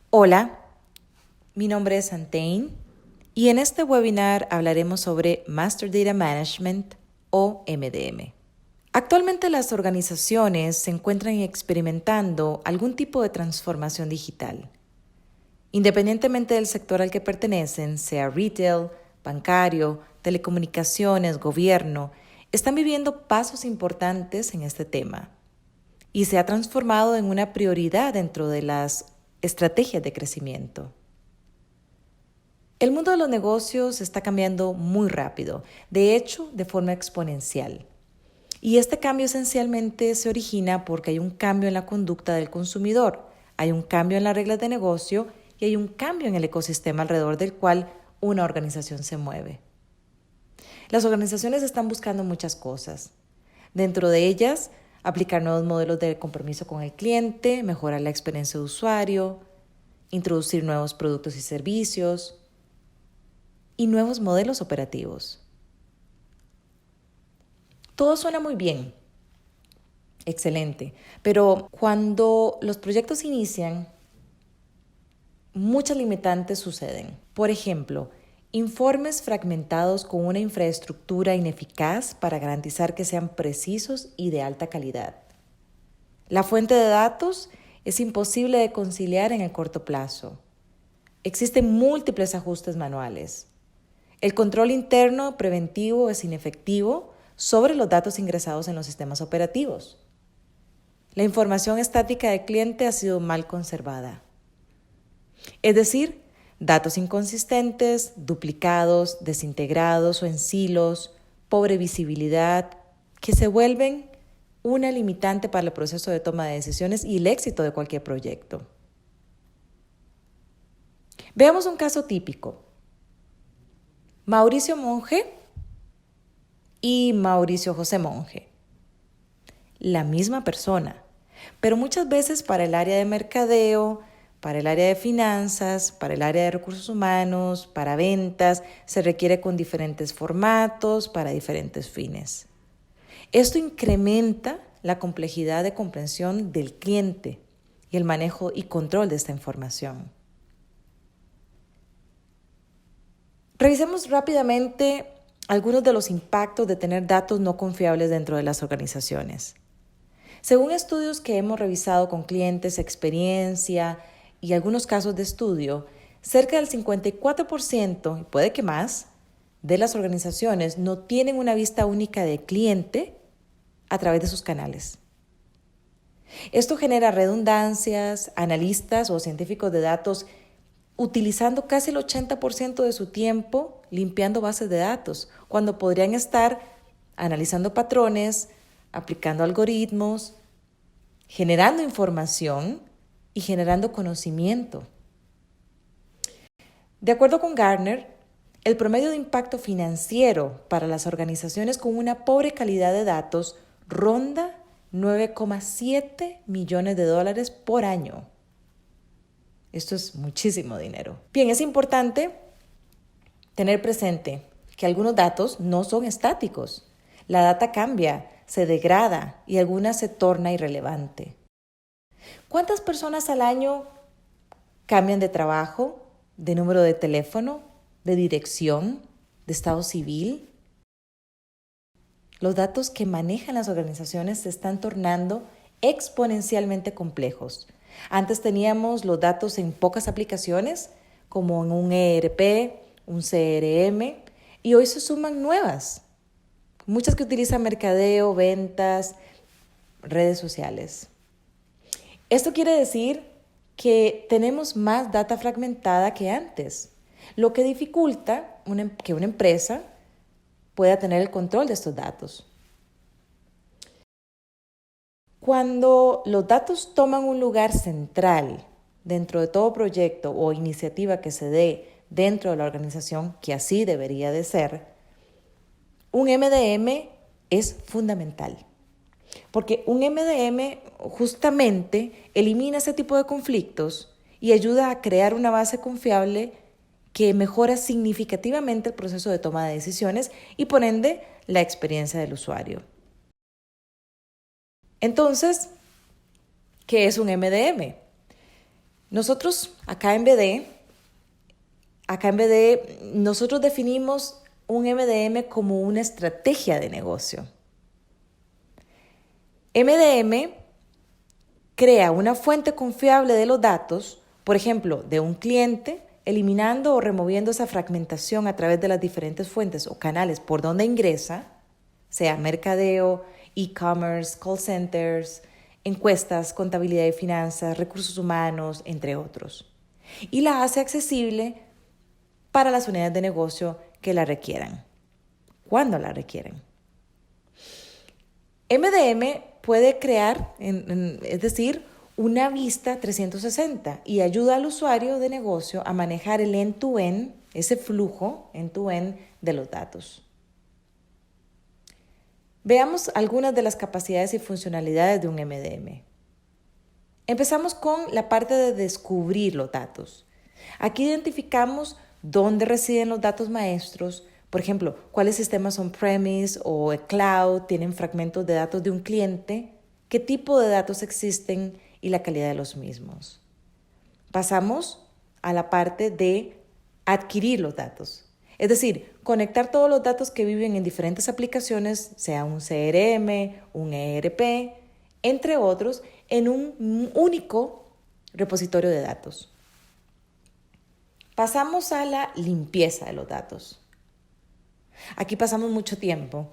Hola, mi nombre es Antain y en este webinar hablaremos sobre Master Data Management o MDM. Actualmente las organizaciones se encuentran experimentando algún tipo de transformación digital. Independientemente del sector al que pertenecen, sea retail, bancario, telecomunicaciones, gobierno, están viviendo pasos importantes en este tema y se ha transformado en una prioridad dentro de las estrategias de crecimiento. El mundo de los negocios está cambiando muy rápido, de hecho, de forma exponencial. Y este cambio esencialmente se origina porque hay un cambio en la conducta del consumidor, hay un cambio en las reglas de negocio y hay un cambio en el ecosistema alrededor del cual una organización se mueve. Las organizaciones están buscando muchas cosas. Dentro de ellas, aplicar nuevos modelos de compromiso con el cliente, mejorar la experiencia de usuario, introducir nuevos productos y servicios y nuevos modelos operativos. Todo suena muy bien, excelente, pero cuando los proyectos inician, muchas limitantes suceden. Por ejemplo, informes fragmentados con una infraestructura ineficaz para garantizar que sean precisos y de alta calidad. La fuente de datos es imposible de conciliar en el corto plazo. Existen múltiples ajustes manuales. El control interno preventivo es inefectivo sobre los datos ingresados en los sistemas operativos. La información estática del cliente ha sido mal conservada. Es decir, datos inconsistentes, duplicados, desintegrados o en silos, pobre visibilidad, que se vuelven una limitante para el proceso de toma de decisiones y el éxito de cualquier proyecto. Veamos un caso típico. Mauricio Monge y Mauricio José Monge. La misma persona, pero muchas veces para el área de mercadeo, para el área de finanzas, para el área de recursos humanos, para ventas, se requiere con diferentes formatos para diferentes fines. Esto incrementa la complejidad de comprensión del cliente y el manejo y control de esta información. Revisemos rápidamente algunos de los impactos de tener datos no confiables dentro de las organizaciones. Según estudios que hemos revisado con clientes, experiencia y algunos casos de estudio, cerca del 54%, y puede que más, de las organizaciones no tienen una vista única de cliente a través de sus canales. Esto genera redundancias, analistas o científicos de datos utilizando casi el 80% de su tiempo limpiando bases de datos, cuando podrían estar analizando patrones, aplicando algoritmos, generando información y generando conocimiento. De acuerdo con Gartner, el promedio de impacto financiero para las organizaciones con una pobre calidad de datos ronda 9,7 millones de dólares por año. Esto es muchísimo dinero. Bien, es importante tener presente que algunos datos no son estáticos. La data cambia, se degrada y alguna se torna irrelevante. ¿Cuántas personas al año cambian de trabajo, de número de teléfono, de dirección, de estado civil? Los datos que manejan las organizaciones se están tornando exponencialmente complejos. Antes teníamos los datos en pocas aplicaciones, como en un ERP, un CRM, y hoy se suman nuevas, muchas que utilizan mercadeo, ventas, redes sociales. Esto quiere decir que tenemos más data fragmentada que antes, lo que dificulta que una empresa pueda tener el control de estos datos. Cuando los datos toman un lugar central dentro de todo proyecto o iniciativa que se dé dentro de la organización, que así debería de ser, un MDM es fundamental. Porque un MDM justamente elimina ese tipo de conflictos y ayuda a crear una base confiable que mejora significativamente el proceso de toma de decisiones y por ende la experiencia del usuario. Entonces, ¿qué es un MDM? Nosotros acá en BD, nosotros definimos un MDM como una estrategia de negocio. MDM crea una fuente confiable de los datos, por ejemplo, de un cliente, eliminando o removiendo esa fragmentación a través de las diferentes fuentes o canales por donde ingresa, sea mercadeo, e-commerce, call centers, encuestas, contabilidad y finanzas, recursos humanos, entre otros. Y la hace accesible para las unidades de negocio que la requieran, cuando la requieren. MDM puede crear, es decir, una vista 360 y ayuda al usuario de negocio a manejar el end-to-end, ese flujo end-to-end de los datos. Veamos algunas de las capacidades y funcionalidades de un MDM. Empezamos con la parte de descubrir los datos. Aquí identificamos dónde residen los datos maestros, por ejemplo, cuáles sistemas on-premise o cloud tienen fragmentos de datos de un cliente, qué tipo de datos existen y la calidad de los mismos. Pasamos a la parte de adquirir los datos. Es decir, conectar todos los datos que viven en diferentes aplicaciones, sea un CRM, un ERP, entre otros, en un único repositorio de datos. Pasamos a la limpieza de los datos. Aquí pasamos mucho tiempo.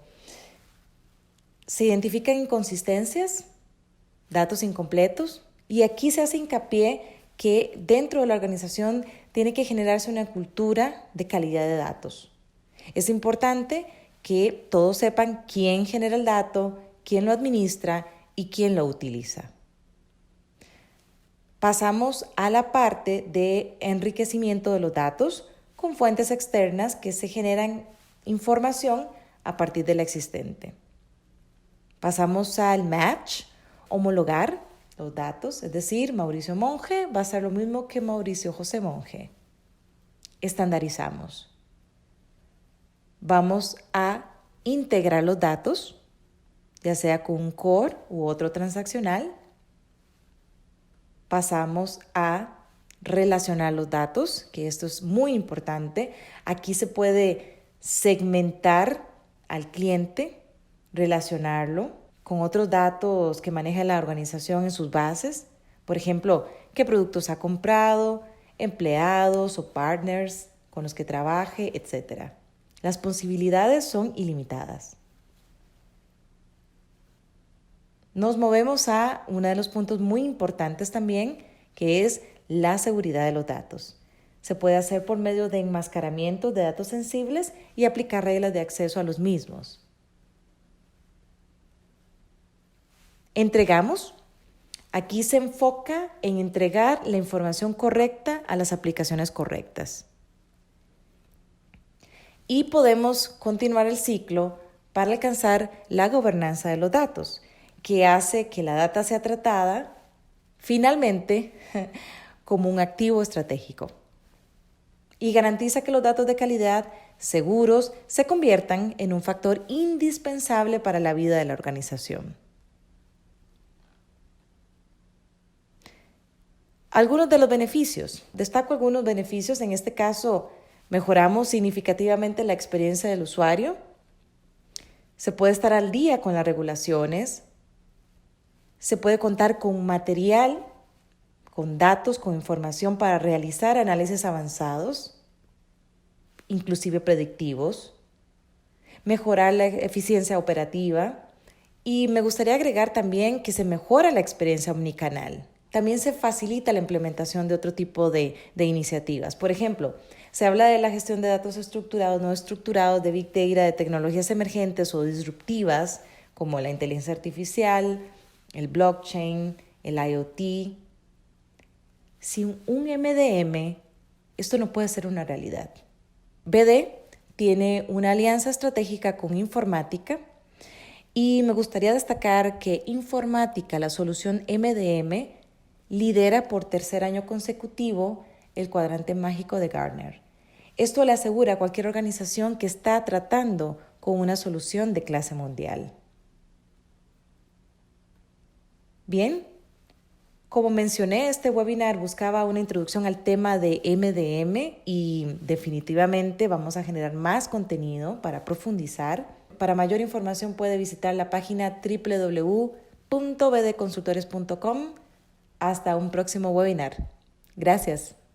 Se identifican inconsistencias, datos incompletos, y aquí se hace hincapié que dentro de la organización tiene que generarse una cultura de calidad de datos. Es importante que todos sepan quién genera el dato, quién lo administra y quién lo utiliza. Pasamos a la parte de enriquecimiento de los datos con fuentes externas que se generan información a partir de la existente. Pasamos al match, homologar los datos, es decir, Mauricio Monge va a ser lo mismo que Mauricio José Monge. Estandarizamos. Vamos a integrar los datos, ya sea con un core u otro transaccional. Pasamos a relacionar los datos, que esto es muy importante. Aquí se puede segmentar al cliente, relacionarlo con otros datos que maneja la organización en sus bases. Por ejemplo, qué productos ha comprado, empleados o partners con los que trabaje, etc. Las posibilidades son ilimitadas. Nos movemos a uno de los puntos muy importantes también, que es la seguridad de los datos. Se puede hacer por medio de enmascaramiento de datos sensibles y aplicar reglas de acceso a los mismos. Entregamos. Aquí se enfoca en entregar la información correcta a las aplicaciones correctas. Y podemos continuar el ciclo para alcanzar la gobernanza de los datos, que hace que la data sea tratada finalmente como un activo estratégico y garantiza que los datos de calidad seguros se conviertan en un factor indispensable para la vida de la organización. Algunos de los beneficios. Destaco algunos beneficios. En este caso, mejoramos significativamente la experiencia del usuario. Se puede estar al día con las regulaciones. Se puede contar con material, con datos, con información para realizar análisis avanzados, inclusive predictivos. Mejorar la eficiencia operativa. Y me gustaría agregar también que se mejora la experiencia omnicanal. También se facilita la implementación de otro tipo de iniciativas. Por ejemplo, se habla de la gestión de datos estructurados, no estructurados, de Big Data, de tecnologías emergentes o disruptivas, como la inteligencia artificial, el blockchain, el IoT. Sin un MDM, esto no puede ser una realidad. BD tiene una alianza estratégica con Informática y me gustaría destacar que Informática, la solución MDM, lidera por tercer año consecutivo el cuadrante mágico de Gartner. Esto le asegura a cualquier organización que está tratando con una solución de clase mundial. Bien, Como mencioné, este webinar buscaba una introducción al tema de MDM y definitivamente vamos a generar más contenido para profundizar. Para mayor información puede visitar la página www.bdconsultores.com. Hasta un próximo webinar. Gracias.